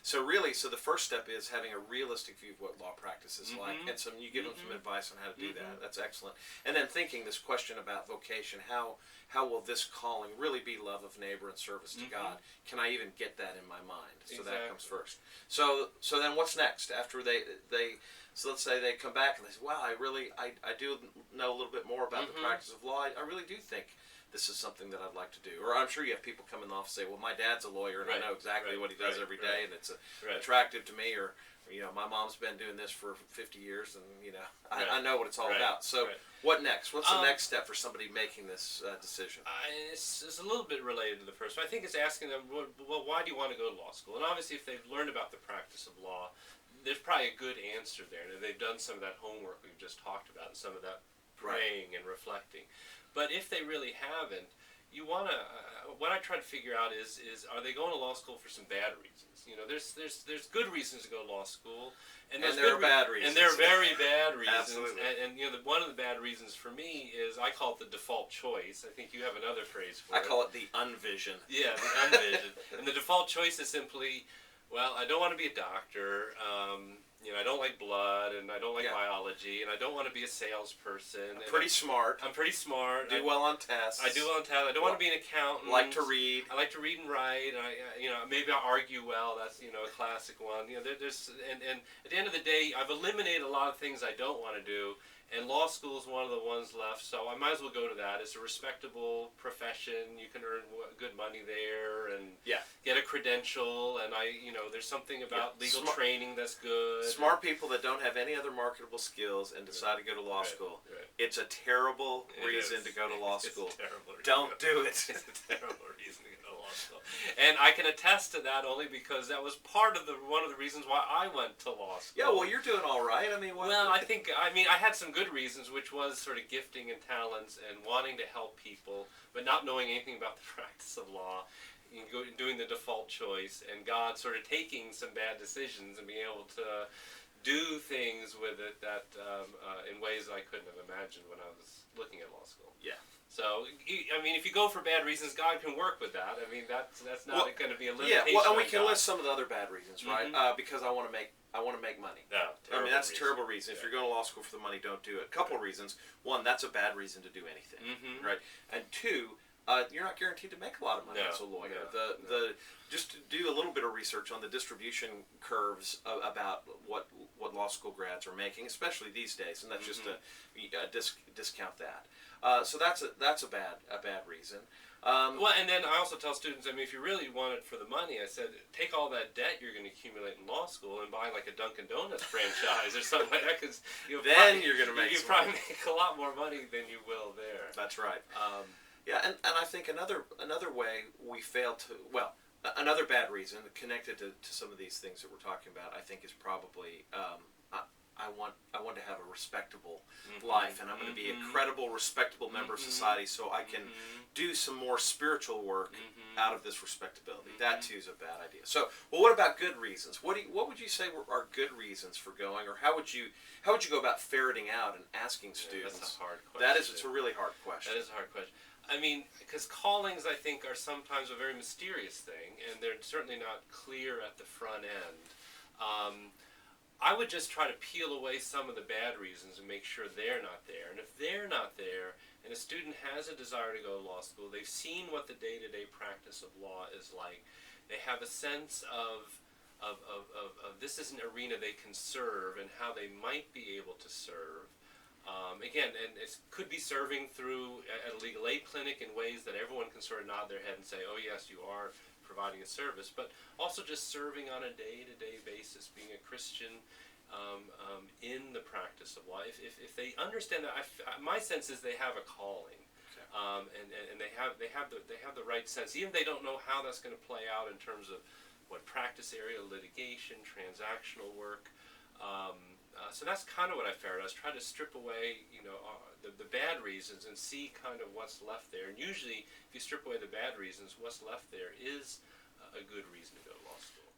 So really, so the first step is having a realistic view of what law practice is like, and you give them some advice on how to do that. That's excellent. And then thinking this question about vocation, how will this calling really be love of neighbor and service to God? Can I even get that in my mind? So that comes first. So then what's next after they so let's say they come back and they say, wow, I do know a little bit more about the practice of law. I really do think this is something that I'd like to do. Or I'm sure you have people come in the office and say, well, my dad's a lawyer and I know exactly what he does every day and it's attractive to me. Or, my mom's been doing this for 50 years and, I know what it's all about. So what next? What's the next step for somebody making this decision? It's a little bit related to the first one. I think it's asking them, well, why do you want to go to law school? And obviously if they've learned about the practice of law, there's probably a good answer there. And they've done some of that homework we've just talked about and some of that praying and reflecting. But if they really haven't, you want to. What I try to figure out is are they going to law school for some bad reasons? There's good reasons to go to law school, and there are bad reasons, and there are very bad reasons. Absolutely. And one of the bad reasons for me is I call it the default choice. I think you have another phrase for it. I call it the unvision. Yeah, the unvision. And the default choice is simply, well, I don't want to be a doctor. I don't like blood, and I don't like biology, and I don't want to be a salesperson. I'm pretty smart. I'm pretty smart. Do well on tests. I do well on tests. I don't want to be an accountant. Like to read. I like to read and write. Maybe I argue well. That's a classic one. There's and at the end of the day, I've eliminated a lot of things I don't want to do. And law school is one of the ones left, so I might as well go to that. It's a respectable profession. You can earn good money there and get a credential. And there's something about legal training that's good. Smart people that don't have any other marketable skills and decide to go to law school. It's a terrible reason to go to law school. Don't do it. It's a terrible reason to go to law school. And I can attest to that only because that was part of one of the reasons why I went to law school. Yeah, well, you're doing all right. I had some good reasons, which was sort of gifting and talents and wanting to help people, but not knowing anything about the practice of law, doing the default choice, and God sort of taking some bad decisions and being able to do things with it that in ways I couldn't have imagined when I was looking at law school. Yeah. So, if you go for bad reasons, God can work with that. That's not going to be a limitation. Yeah, and we can list some of the other bad reasons, right? Because I want to make money. No, that's a terrible reason. If you're going to law school for the money, don't do it. A couple of reasons. One, that's a bad reason to do anything, right? And two, you're not guaranteed to make a lot of money as a lawyer. Just to do a little bit of research on the distribution curves about what law school grads are making, especially these days, and that's just to discount that. So that's a bad reason. And then I also tell students, if you really want it for the money, I said, take all that debt you're going to accumulate in law school and buy like a Dunkin' Donuts franchise or something like that, because you're going to make probably make a lot more money than you will there. That's right. And I think another way we fail to, another bad reason connected to some of these things that we're talking about, I think, is probably I want to have a respectable life, and I'm going to be a credible, respectable member of society, so I can do some more spiritual work out of this respectability. That too is a bad idea. So, what about good reasons? What would you say are good reasons for going, or how would you go about ferreting out and asking students? That's a hard question. It's a really hard question. That is a hard question. Because callings, I think, are sometimes a very mysterious thing, and they're certainly not clear at the front end. I would just try to peel away some of the bad reasons and make sure they're not there. And if they're not there, and a student has a desire to go to law school, they've seen what the day-to-day practice of law is like, they have a sense of this is an arena they can serve and how they might be able to serve. Again, and it could be serving through a legal aid clinic in ways that everyone can sort of nod their head and say, oh yes, you are providing a service, but also just serving on a day-to-day basis, being a Christian in the practice of law. If they understand that, my sense is they have a calling, and they have the right sense, even if they don't know how that's going to play out in terms of what practice area, litigation, transactional work. So that's kind of what I ferret. I was trying to strip away, the bad reasons and see kind of what's left there. And usually, if you strip away the bad reasons, what's left there is a good reason to go to law school.